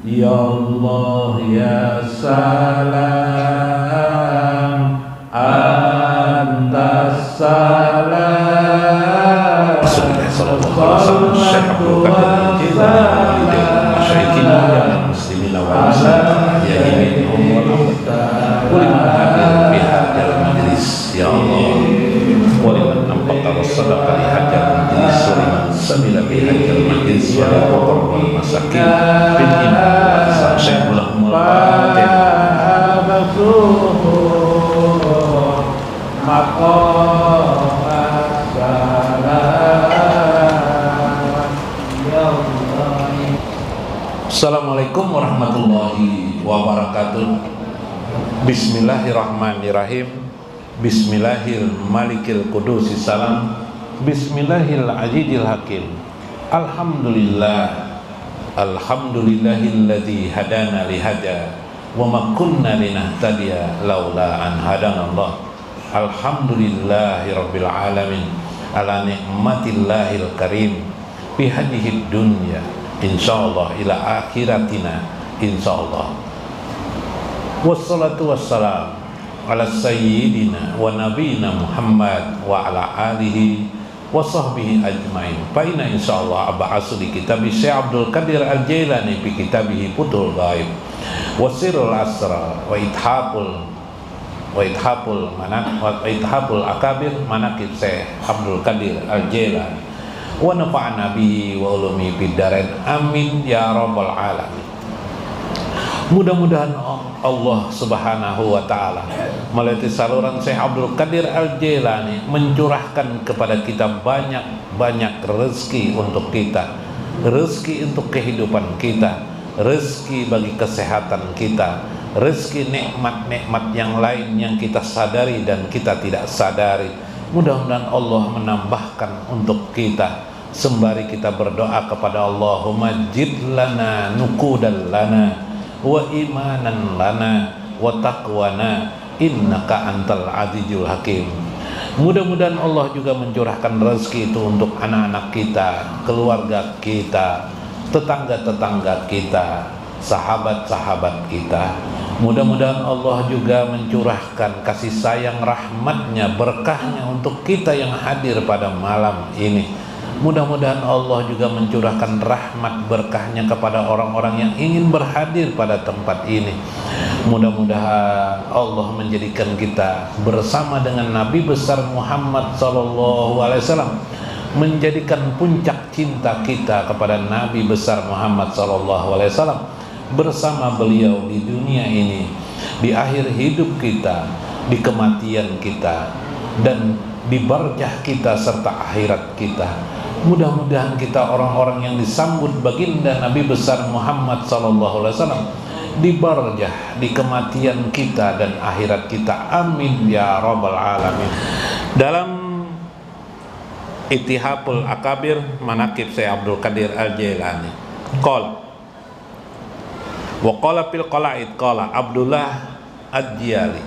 Ya Allah ya salam, antas salam. Rasulullah sallallahu alaihi wasallam Syekh Abdul Qadir Jilani dan masyayikhina ya muslimin wal muslimat ya ini umur kuliman hadir fi hadzal majlis ya Allah kuliman anfaqa wasadaqa li hadzal majlis kuliman samila fi hadzal majlis wa liqawm wal masakin bil iman wa Syekhul Assalamualaikum warahmatullahi wabarakatuh. Bismillahirrahmanirrahim. Bismillahirmalikil qudusis salam. Bismillahil azizil hakim. Alhamdulillah. Alhamdulillahilladzi hadana lihada wa ma kunna linahtadiya laula an hadanallah. Alhamdulillahirabbil alamin ala nikmatillahil karim fi hadhihi dunya insyaallah ila akhiratina insyaallah. Wassalatu wassalam ala sayyidina wa nabiyina Muhammad wa ala alihi wa sahbihi ajmain. Fa inna insyaallah ab'asu di kitab Syekh Abdul Qadir Al-Jailani fi kitabih Futhul Ghaib wa Sirrul Asrar wa Ithaful Akabir manaqib Syekh Abdul Qadir Al-Jailani wa nafa'ana bihi wa ulumi fid darain amin ya rabbal alamin. Mudah-mudahan Allah Subhanahu wa taala melalui saluran Syekh Abdul Qadir Al-Jailani mencurahkan kepada kita banyak rezeki untuk kita, rezeki untuk kehidupan kita, rezeki bagi kesehatan kita, rezeki nikmat-nikmat yang lain yang kita sadari dan kita tidak sadari. Mudah-mudahan Allah menambahkan untuk kita sembari kita berdoa kepada Allahumma jid lana nukudan lana wa imanan lana wa taqwana innaka antal azizul hakim. Mudah-mudahan Allah juga mencurahkan rezeki itu untuk anak-anak kita, keluarga kita, tetangga-tetangga kita, sahabat-sahabat kita. Mudah-mudahan Allah juga mencurahkan kasih sayang, rahmatnya, berkahnya untuk kita yang hadir pada malam ini. Mudah-mudahan Allah juga mencurahkan rahmat berkahnya kepada orang-orang yang ingin berhadir pada tempat ini. Mudah-mudahan Allah menjadikan kita bersama dengan Nabi besar Muhammad SAW, menjadikan puncak cinta kita kepada Nabi besar Muhammad SAW bersama beliau di dunia ini, di akhir hidup kita, di kematian kita, dan di barzah kita serta akhirat kita. Mudah-mudahan kita orang-orang yang disambut baginda Nabi besar Muhammad SAW di barzah, di kematian kita dan akhirat kita. Amin ya rabbal alamin. Dalam Ithaful Akabir manaqib Syekh Abdul Qadir Al-Jailani qala wa qala fil qala'id qala Abdullah Ad-Diyali,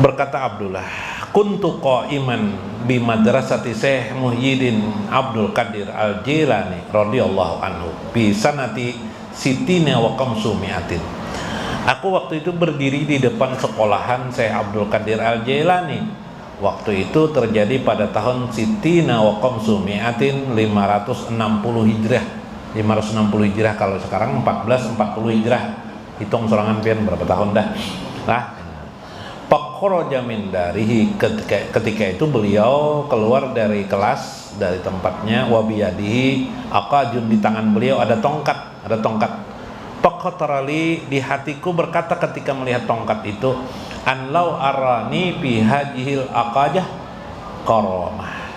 berkata Abdullah, kuntu qa'iman bi madrasati Syekh Muhyiddin Abdul Qadir Al-Jailani radhiyallahu anhu bi sanati sitina wa qamsumiatin. Aku waktu itu berdiri di depan sekolahan Syekh Abdul Qadir Al-Jailani. Waktu itu terjadi pada tahun sitina wa qamsumiatin 560 Hijrah. 560 Hijrah, kalau sekarang 1440 Hijrah. Hitung sorangan pian berapa tahun dah. Nah, Pakharaja min darihi, ketika itu beliau keluar dari kelas, dari tempatnya, wa biyadihi aqajun, di tangan beliau ada tongkat. Pakhatarali, di hatiku berkata ketika melihat tongkat itu, anlau arani fi hadhil aqajah karamah.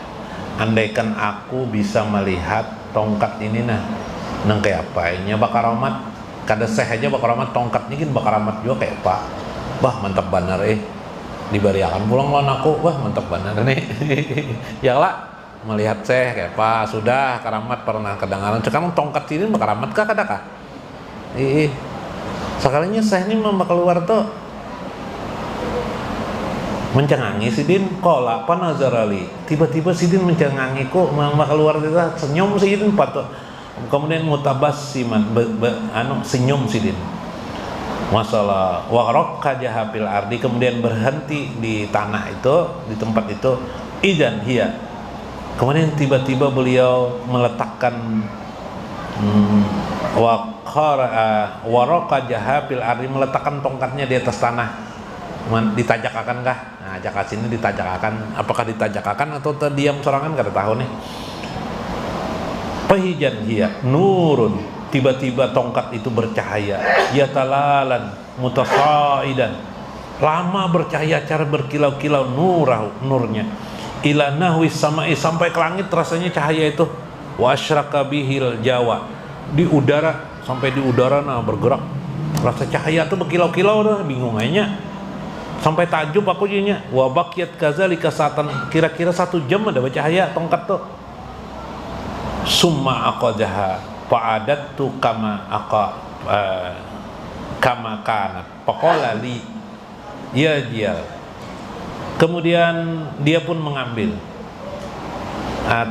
Andaikan aku bisa melihat tongkat ini nang kayak apa nya bakaramat, kada seh aja bakaramat tongkatnya gin bakaramat juga kayak apa. Wah mantap benar dibariakan pulang lawan aku, wah mantap benar nih. Ya lah melihat seh kayak apa, sudah karamat pernah kedengaran, sekarang tongkat ini bakaramat kah kada kah? Sekalinya seh ini mau keluar tuh mencengangi Sidin, kola panazarali, tiba-tiba Sidin mencengangi kok mau keluar kita senyum Sidin patut kemudian mutabassiman senyum sidin. Masalah waraqqa jahapil ardi, kemudian berhenti di tanah itu, di tempat itu, idan hiya. Kemudian tiba-tiba beliau meletakkan waraqqa jahapil ardi, meletakkan tongkatnya di atas tanah. Ditajak akankah? Nah, jakat sini ditajak akan. Apakah ditajak akan atau terdiam sorangan kada tahu nih. Fahijan hiya nurun, tiba-tiba tongkat itu bercahaya, yatalalan mutasaidan, lama bercahaya cara berkilau-kilau, nurnya ila nahwis samai, sampai ke langit rasanya cahaya itu. Wa asyraka bihil jawa, di udara, sampai di udara nah bergerak rasa cahaya tuh berkilau-kilau dah, bingung aja, sampai takjub aku jadinya. Wa baqiyat kadzalika satan, kira-kira 1 jam ada bercahaya tongkat tuh. Summa aqadaha fa'adattu kama kanat faqala li ya jiyal. Kemudian dia pun mengambil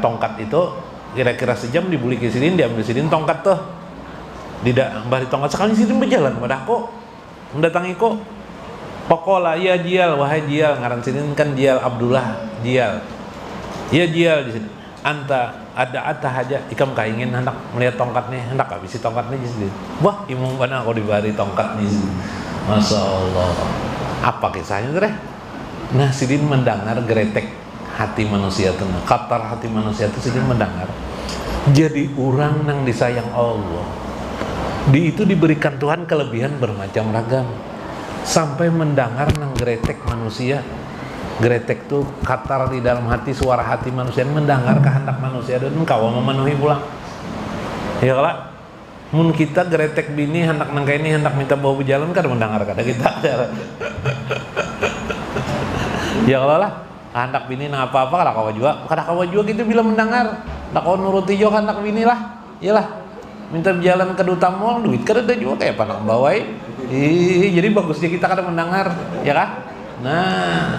tongkat itu, kira-kira sejam dibuli ke sidin, diambil sidin tongkat tuh, tidak bari tongkat sekali sidin berjalan padahku mendatangi kok. Faqala ya jiyal, wahai jiyal, ngaran sidin kan jiyal Abdullah jiyal. Ya jiyal di sini. Anta ada aja ikam kaingin hendak melihat tongkatnya, hendak habisi tongkatnya jadi. Wah, imam mana aku dibari tongkatnya. Masya Allah. Apa kisahnya tuh deh? Nah, sidin mendengar geretek hati manusia tuh, katar hati manusia tuh sidin mendengar. Jadi orang nang disayang Allah. Di itu diberikan Tuhan kelebihan bermacam ragam. Sampai mendengar nang geretek manusia. Gretek tuh katar di dalam hati, suara hati manusia, mendengar kehendak manusia dan engkau memenuhi pulang. Ya kalau mun kita gretek bini hendak nangka ini hendak minta bawa berjalan kan mendengar kata kita. Ya kalau lah hendak bini nang apa-apa kada kawa juga gitu bila mendengar. Tak kau nuruti juga hendak bini lah. Iyalah. Minta berjalan ke duta mall duit kada ada juga kayak panak bawai. Jadi bagusnya kita kada mendengar, ya kah? Nah,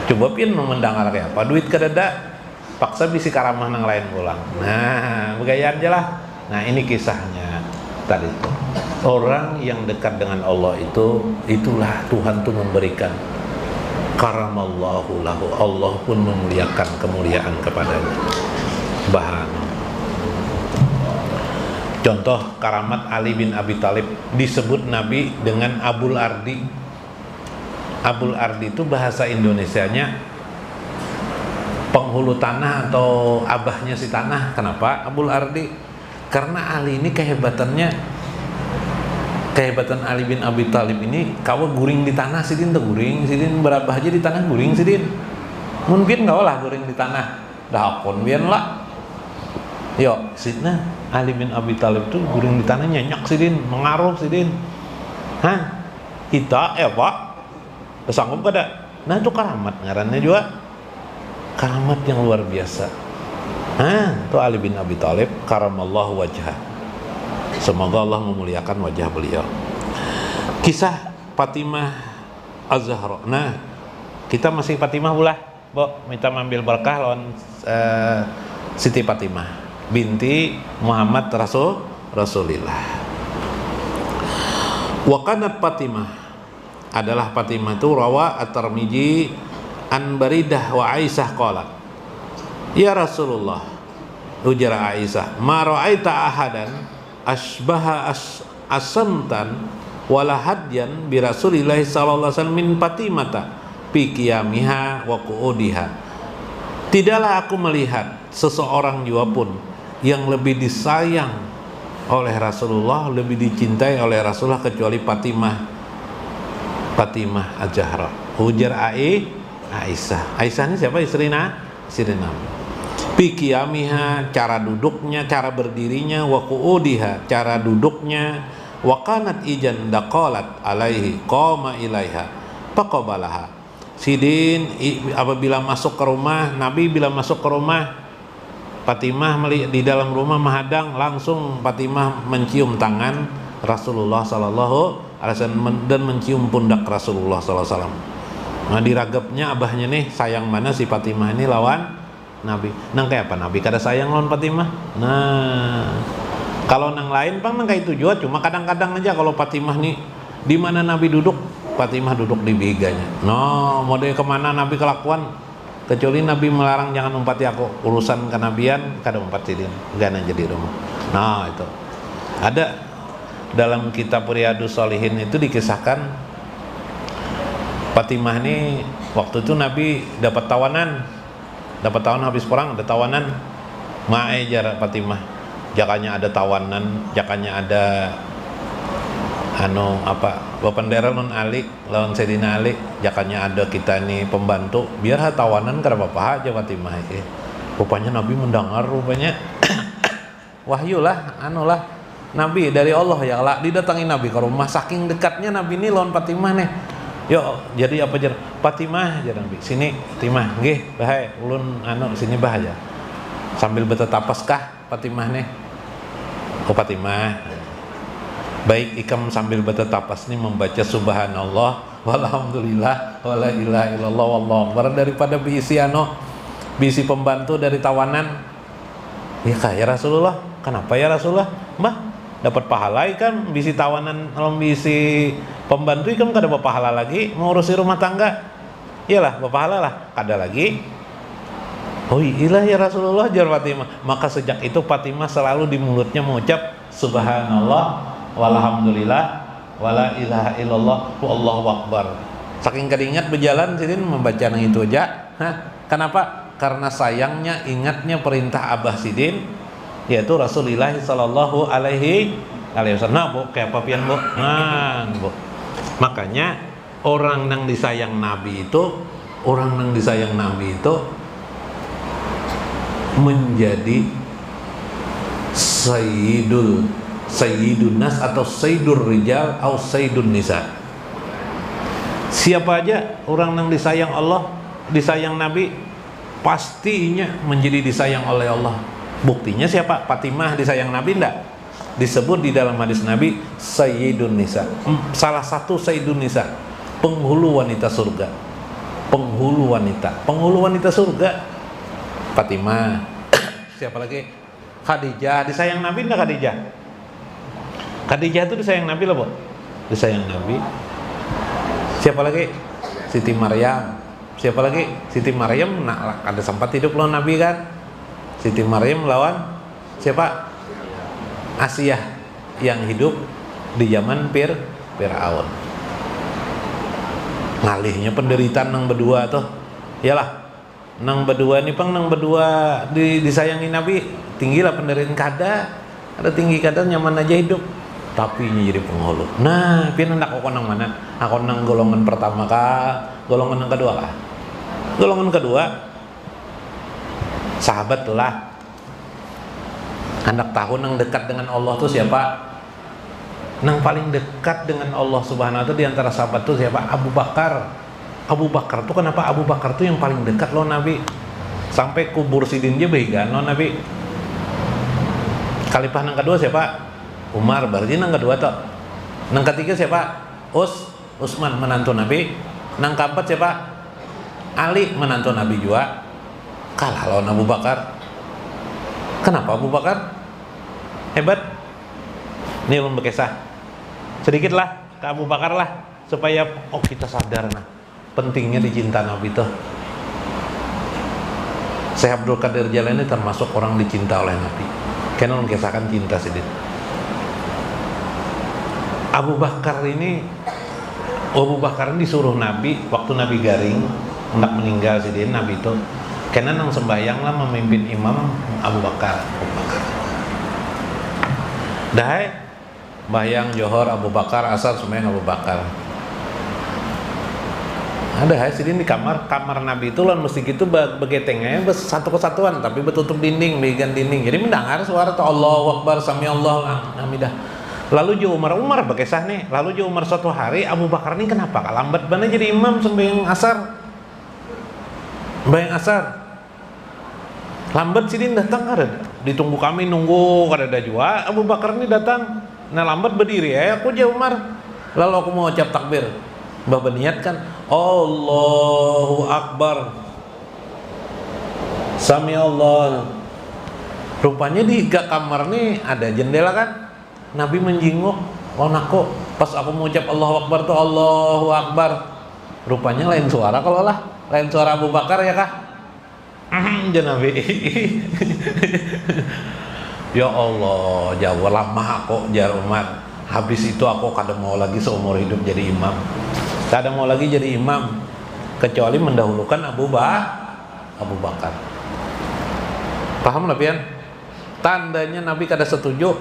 coba pin mendengar kayak apa, duit kadada paksa bisi karamah nang lain pulang. Nah, begayaan aja lah. Nah, ini kisahnya tadi itu. Orang yang dekat dengan Allah itu, itulah Tuhan tuh memberikan karamallahu lahu, Allah pun memuliakan kemuliaan kepadanya. Bahan contoh karamat Ali bin Abi Thalib, disebut Nabi dengan Abul Ardi. Abul Ardi itu bahasa Indonesianya penghulu tanah atau abahnya si tanah. Kenapa Abul Ardi? Karena Ali ini kehebatan Ali bin Abi Thalib ini kawa guring di tanah sidin tuh guring sidin berabah aja di tanah guring sidin. Mungkin enggak lah guring di tanah. Dah akon bian lah. Yo, sidna Ali bin Abi Thalib tuh guring di tanah nyanyak sidin, mengaruh sidin. Hah? Kita Pak sanggup kada? Nah itu karamat ngarannya juga karamat yang luar biasa. Itu Ali bin Abi Thalib karamallahu wajhah, semoga Allah memuliakan wajah beliau. Kisah Fatimah Az-Zahra. Nah kita masih Fatimah ulah Bo, minta ambil berkah lawan Siti Fatimah binti Muhammad Rasulillah. Wa kanat Fatimah, adalah Fatimah itu rawa At-Tirmidzi an Baridah wa Aisyah qalat, ya Rasulullah, ujar Aisyah, ma ra'aita ahadan asbaha asamtan wala hadyan bi Rasulillah sallallahu alaihi wasallam min Fatimata fi qiyamiha wa qu'udiha. Tidaklah aku melihat seseorang juga pun yang lebih disayang oleh Rasulullah, lebih dicintai oleh Rasulullah kecuali Fatimah Az-Zahra. Ujar Aisyah. Aisyah ini siapa? Istri Nabi. Fi qiyamiha, cara duduknya, cara berdirinya, wa qu'udiha, cara duduknya, wa kanat ijan daqalat alaihi qama ilaiha faqabalaha. Sidin apabila masuk ke rumah, Nabi bila masuk ke rumah Fatimah di dalam rumah menghadang, langsung Fatimah mencium tangan Rasulullah sallallahu dan mencium pundak Rasulullah SAW. Nah diragapnya abahnya nih sayang mana si Fatimah ini lawan Nabi. Nang kayak apa Nabi kada sayang lawan Fatimah? Nah Kalau nang lain pang nang kayak itu juga, cuma kadang-kadang aja kalau Fatimah nih di mana Nabi duduk, Fatimah duduk di biganya. No, mode kemana Nabi kelakuan, kecuali Nabi melarang jangan umpati aku, urusan kenabian kada umpati dia, gana jadi rumah. Nah itu ada dalam kitab Riyadhus Shalihin itu dikisahkan Fatimah nih waktu itu Nabi dapat tawanan habis perang, ada tawanan mae jarak Fatimah, jakanya ada tawanan, jakanya ada bapendera non Ali lawan Sayyidina Ali, jakanya ada kita nih pembantu, biar tawanan kada apa-apa aja Fatimah. Rupanya Nabi mendengar, rupanya wahyu lah Nabi dari Allah ya Allah, didatangi Nabi ke rumah, saking dekatnya Nabi ini lawan Fatimah nih. Yo, jadi apa jar? Fatimah jar Nabi. Sini Fatimah, nggih, bae ulun sini bah aja. Sambil betetapas kah Fatimah nih? Oh Fatimah. Baik ikam sambil betetapas nih membaca subhanallah walhamdulillah wala ilaha illallah wallahu akbar daripada bisi pembantu dari tawanan. Ya kah ya Rasulullah? Kenapa ya Rasulullah? Mbah, dapat pahala kan bisi tawanan kalau bisi pembantu kan kada berpahala lagi mengurusi rumah tangga. Iyalah berpahala lah, kada lagi. Oh iya ya Rasulullah jar Fatimah. Maka sejak itu Fatimah selalu di mulutnya mengucap subhanallah walhamdulillah wala ilaha illallah wallahu akbar. Saking keringat berjalan sidin membaca yang itu aja. Kenapa? Karena sayangnya ingatnya perintah Abah Sidin, yaitu Rasulullah sallallahu alaihi wasallam. Nah, Bu, kayak apa pian, Bu? Nah, Bu. Makanya orang yang disayang Nabi itu menjadi sayyidun nas atau sayyidur rijal atau sayyidun nisa. Siapa aja orang yang disayang Allah, disayang Nabi, pastinya menjadi disayang oleh Allah. Buktinya siapa? Fatimah disayang Nabi enggak? Disebut di dalam hadis Nabi sayyidun nisa. Salah satu sayyidun nisa, penghulu wanita surga. Penghulu wanita surga. Fatimah. Siapa lagi? Khadijah. Disayang Nabi enggak Khadijah? Khadijah itu disayang Nabi loh, Bu. Disayang Nabi. Siapa lagi? Siti Maryam. Siapa lagi? Siti Maryam ada sempat hidup lawan Nabi kan? Siti Maryam lawan siapa? Asiyah yang hidup di zaman Fir'aun. Ngalihnya penderitaan nang berdua tuh. Iyalah. Nang berdua nih nang berdua disayangi Nabi, tinggilah penderitaan ada tinggi kada nyaman aja hidup. Tapi ini jadi penghulu. Nah, pian hendak aku nang mana? Aku nang golongan pertama kah? Golongan yang kedua kah? Golongan kedua sahabat lah. Hendak tahu nang dekat dengan Allah tuh siapa? Nang paling dekat dengan Allah Subhanahu wa ta'ala di antara sahabat tuh siapa? Abu Bakar. Abu Bakar tuh kenapa Abu Bakar tuh yang paling dekat loh Nabi? Sampai kubur sidin dia behigan loh Nabi. Khalifah nang kedua siapa? Umar. Berarti nang kedua tuh. Nang ketiga siapa? Utsman menantu Nabi. Nang keempat siapa? Ali menantu Nabi juga. Kalah lawan Abu Bakar. Kenapa Abu Bakar? Hebat. Ini ulun berkisah sedikit lah ke Abu Bakar lah, supaya kita sadar nah pentingnya dicinta Nabi tuh. Syekh Abdul Qadir Jailani termasuk orang dicinta oleh Nabi. Karena ulun kisahkan cinta sedikit. Abu Bakar ini disuruh Nabi waktu Nabi garing hendak meninggal sedikit Nabi itu. Karena nang sembahyang lah memimpin imam Abu Bakar. Dahai bayang johor Abu Bakar, asar sembahyang Abu Bakar. Ada hasilin di kamar Nabi itu lan mesti gitu begetengnya satu kesatuan tapi betutup dinding, began dinding. Jadi mendengar suara tuh Allahu Akbar, sami Allah hamidah. Lalu jo Umar berkisah nih. Lalu jo Umar suatu hari Abu Bakar ini kenapa lambat banget jadi imam sembahyang asar. Sembahyang asar. Lambat sidin datang kada ditunggu kami nunggu kada ada juga Abu Bakar ini datang. Nah lambat berdiri aku jauh Umar. Lalu aku mau ucap takbir. Mbah berniatkan Allahu Akbar. Sami Allah Rupanya di kamar nih ada jendela kan. Nabi menjinguk, aku pas aku mengucap Allahu Akbar tuh Allahu Akbar. Rupanya lain suara kalau lah, lain suara Abu Bakar ya kah? Nabi. Ya Allah, jauh lama kok jar umat. Habis itu aku kadang mau lagi seumur hidup jadi imam. Kadang mau lagi jadi imam, kecuali mendahulukan Abu Bakar. Paham lah pian? Tandanya Nabi kada setuju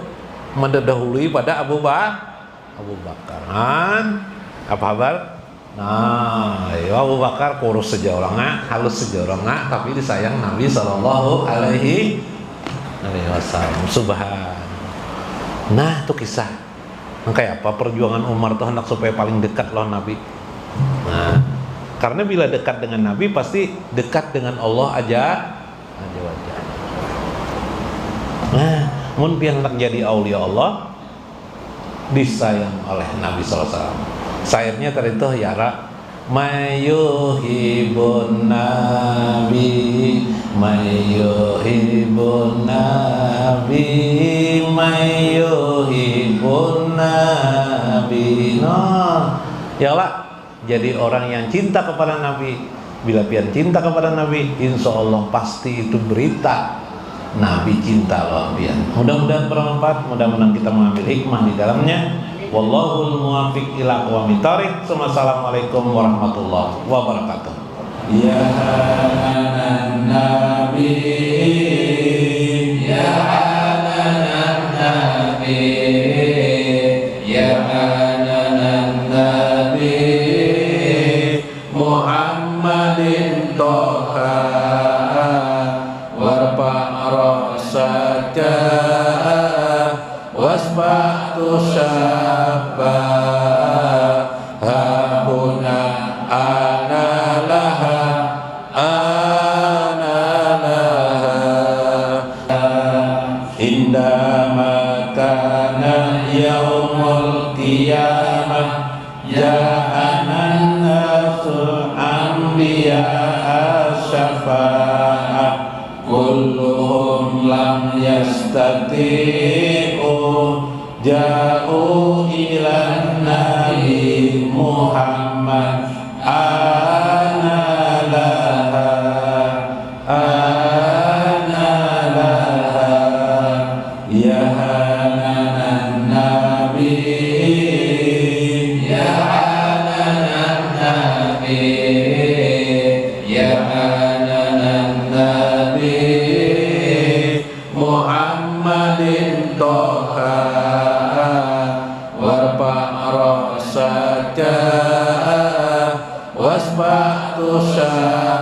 mendahului pada Abu Bakar. Apa kabar? Nah, ya Abu Bakar kurus saja orangnya, halus saja orangnya, tapi disayang Nabi Sallallahu Alaihi Wasallam. Subhan. Nah, itu kisah. Kayak apa perjuangan Umar tuh hendak supaya paling dekat lawan Nabi. Nah, karena bila dekat dengan Nabi pasti dekat dengan Allah aja. Nah, mun pian hendak jadi aulia Allah disayang oleh Nabi sallallahu alaihi wasallam. Sairnya tadi tuh yara mayuhibun nabi mayuhibun nabi mayuhibun nabi. Nah, ya Allah, jadi orang yang cinta kepada Nabi. Bila pian cinta kepada Nabi, insya Allah pasti itu berita Nabi cinta lawan pian. Mudah-mudahan bermanfaat, mudah-mudahan kita mengambil hikmah di dalamnya. Wallahul muwaffiq ila aqwamit thoriq. Wassalamualaikum warahmatullahi wabarakatuh. Ya hanan nabi, ya hanan nabi, ya hanan nabi, Muhammadin toha warfa rasaka wasbatu syabba habuna ana laha indama kana yaumul qiyamah ja'anan nasu anbiya syafa'ah kulluhum lam yastati'u ja'u ilan nabi Muhammad ana laha ya hanan nabi ya hanan nabi ya hanan nabi Muhammadin toha warfa rasaka wasbatu syabba